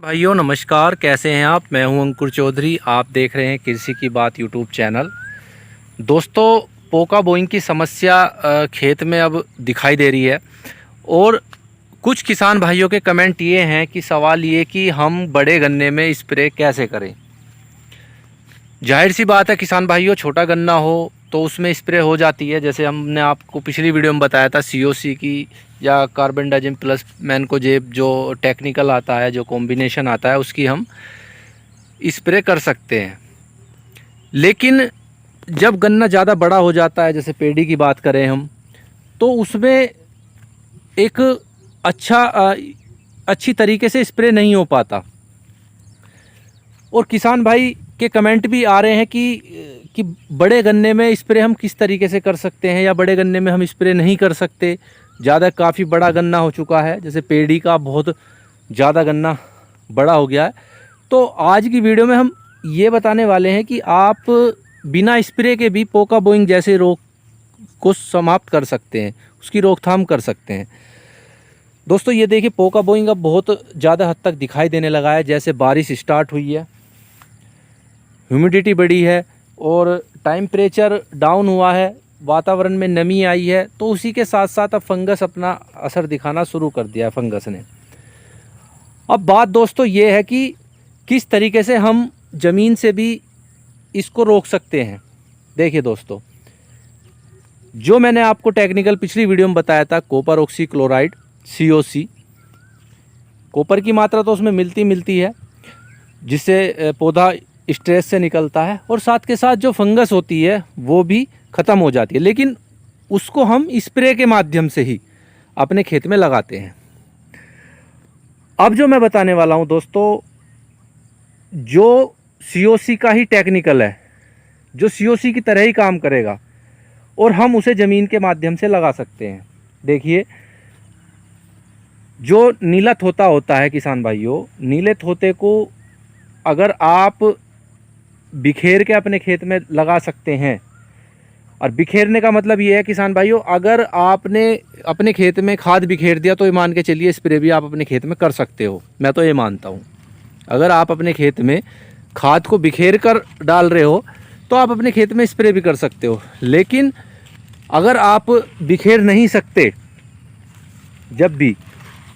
भाइयों नमस्कार, कैसे हैं आप। मैं हूं अंकुर चौधरी। आप देख रहे हैं कृषि की बात यूट्यूब चैनल। दोस्तों, पोका बोइंग की समस्या खेत में अब दिखाई दे रही है और कुछ किसान भाइयों के कमेंट ये हैं कि सवाल ये कि हम बड़े गन्ने में स्प्रे कैसे करें। जाहिर सी बात है किसान भाइयों, छोटा गन्ना हो तो उसमें स्प्रे हो जाती है। जैसे हमने आपको पिछली वीडियो में बताया था सीओसी की या कार्बेंडाजिम प्लस मैनकोजेब, जो टेक्निकल आता है, जो कॉम्बिनेशन आता है, उसकी हम स्प्रे कर सकते हैं। लेकिन जब गन्ना ज़्यादा बड़ा हो जाता है, जैसे पेडी की बात करें हम, तो उसमें एक अच्छी तरीके से स्प्रे नहीं हो पाता। और किसान भाई के कमेंट भी आ रहे हैं कि बड़े गन्ने में स्प्रे हम किस तरीके से कर सकते हैं या बड़े गन्ने में हम स्प्रे नहीं कर सकते। काफ़ी बड़ा गन्ना हो चुका है, जैसे पेड़ी का बहुत ज़्यादा गन्ना बड़ा हो गया है। तो आज की वीडियो में हम ये बताने वाले हैं कि आप बिना स्प्रे के भी पोका बोइंग जैसे रोग को समाप्त कर सकते हैं, उसकी रोकथाम कर सकते हैं। दोस्तों ये देखिए, पोका बोइंग अब बहुत ज़्यादा हद तक दिखाई देने लगा है। जैसे बारिश स्टार्ट हुई है, ह्यूमिडिटी बढ़ी है और टेम्परेचर डाउन हुआ है, वातावरण में नमी आई है, तो उसी के साथ साथ अब फंगस अपना असर दिखाना शुरू कर दिया है फंगस ने। अब बात दोस्तों ये है कि किस तरीके से हम ज़मीन से भी इसको रोक सकते हैं। देखिए दोस्तों, जो मैंने आपको टेक्निकल पिछली वीडियो में बताया था, copper oxy chloride COC, copper की मात्रा तो उसमें मिलती है, जिससे पौधा स्ट्रेस से निकलता है और साथ के साथ जो फंगस होती है वो भी ख़त्म हो जाती है। लेकिन उसको हम स्प्रे के माध्यम से ही अपने खेत में लगाते हैं। अब जो मैं बताने वाला हूं दोस्तों, जो COC का ही टेक्निकल है, जो COC की तरह ही काम करेगा और हम उसे ज़मीन के माध्यम से लगा सकते हैं। देखिए, जो नीला थोता होता है किसान भाइयों, नीले थोते को अगर आप बिखेर के अपने खेत में लगा सकते हैं। और बिखेरने का मतलब ये है किसान भाइयों, अगर आपने अपने खेत में खाद बिखेर दिया तो ये मान के चलिए स्प्रे भी आप अपने खेत में कर सकते हो। मैं तो ये मानता हूँ, अगर आप अपने खेत में खाद को बिखेर कर डाल रहे हो तो आप अपने खेत में स्प्रे भी कर सकते हो। लेकिन अगर आप बिखेर नहीं सकते जब भी,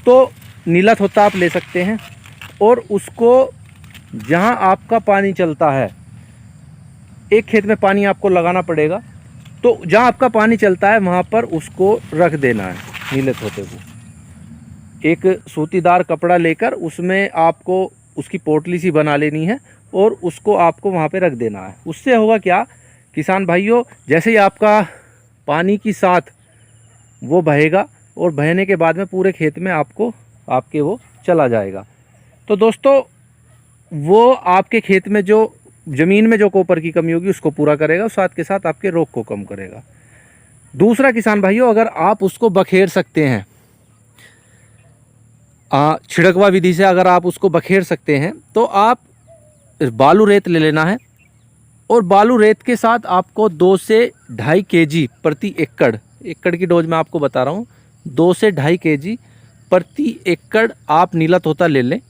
तो नीला थोता आप ले सकते हैं और उसको जहाँ आपका पानी चलता है, एक खेत में पानी आपको लगाना पड़ेगा, तो जहाँ आपका पानी चलता है वहाँ पर उसको रख देना है। नीले थोते को एक सूतीदार कपड़ा लेकर उसमें आपको उसकी पोटली सी बना लेनी है और उसको आपको वहाँ पे रख देना है। उससे होगा क्या किसान भाइयों, जैसे ही आपका पानी की साथ वो बहेगा और बहने के बाद में पूरे खेत में आपके वो चला जाएगा। तो दोस्तों, वो आपके खेत में जो ज़मीन में जो कॉपर की कमी होगी उसको पूरा करेगा और साथ के साथ आपके रोग को कम करेगा। दूसरा किसान भाइयों, अगर आप उसको बखेर सकते हैं छिड़कवा विधि से, अगर आप उसको बखेर सकते हैं तो आप बालू रेत ले लेना है और बालू रेत के साथ आपको 2 से 2.5 kg प्रति एकड़ की डोज मैं आपको बता रहा हूँ, 2 से 2.5 kg प्रति एकड़ आप नीला तोता ले लें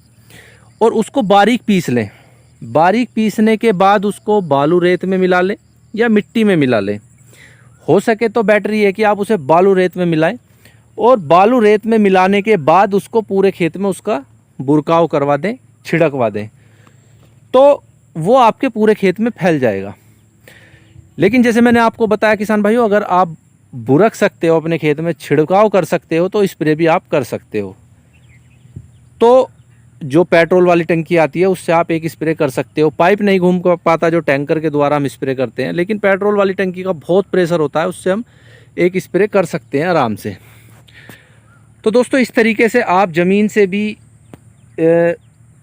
और उसको बारीक पीस लें। बारीक पीसने के बाद उसको बालू रेत में मिला लें या मिट्टी में मिला लें। हो सके तो बेटर ये है कि आप उसे बालू रेत में मिलाएं और बालू रेत में मिलाने के बाद उसको पूरे खेत में उसका बुरकाव करवा दें, छिड़कवा दें, तो वो आपके पूरे खेत में फैल जाएगा। लेकिन जैसे मैंने आपको बताया किसान भाइयों, अगर आप बुरक सकते हो, अपने खेत में छिड़काव कर सकते हो, तो स्प्रे भी आप कर सकते हो। तो जो पेट्रोल वाली टंकी आती है उससे आप एक स्प्रे कर सकते हो। पाइप नहीं घूम पाता जो टैंकर के द्वारा हम स्प्रे करते हैं, लेकिन पेट्रोल वाली टंकी का बहुत प्रेशर होता है, उससे हम एक स्प्रे कर सकते हैं आराम से। तो दोस्तों, इस तरीके से आप ज़मीन से भी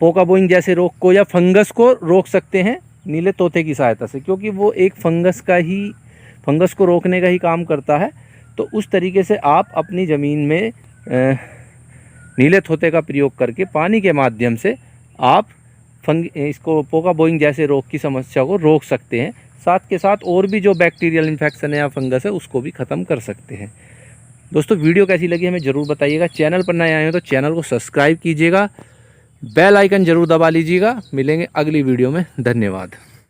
पोका बोइंग जैसे रोग को या फंगस को रोक सकते हैं नीले तोते की सहायता से, क्योंकि वो एक फंगस को रोकने का ही काम करता है। तो उस तरीके से आप अपनी ज़मीन में नीले थोते का प्रयोग करके पानी के माध्यम से आप इसको पोका बोइंग जैसे रोग की समस्या को रोक सकते हैं। साथ के साथ और भी जो बैक्टीरियल इन्फेक्शन है या फंगस है उसको भी ख़त्म कर सकते हैं। दोस्तों, वीडियो कैसी लगी हमें ज़रूर बताइएगा। चैनल पर नए आए हो तो चैनल को सब्सक्राइब कीजिएगा। बेल आइकन जरूर दबा लीजिएगा। मिलेंगे अगली वीडियो में। धन्यवाद।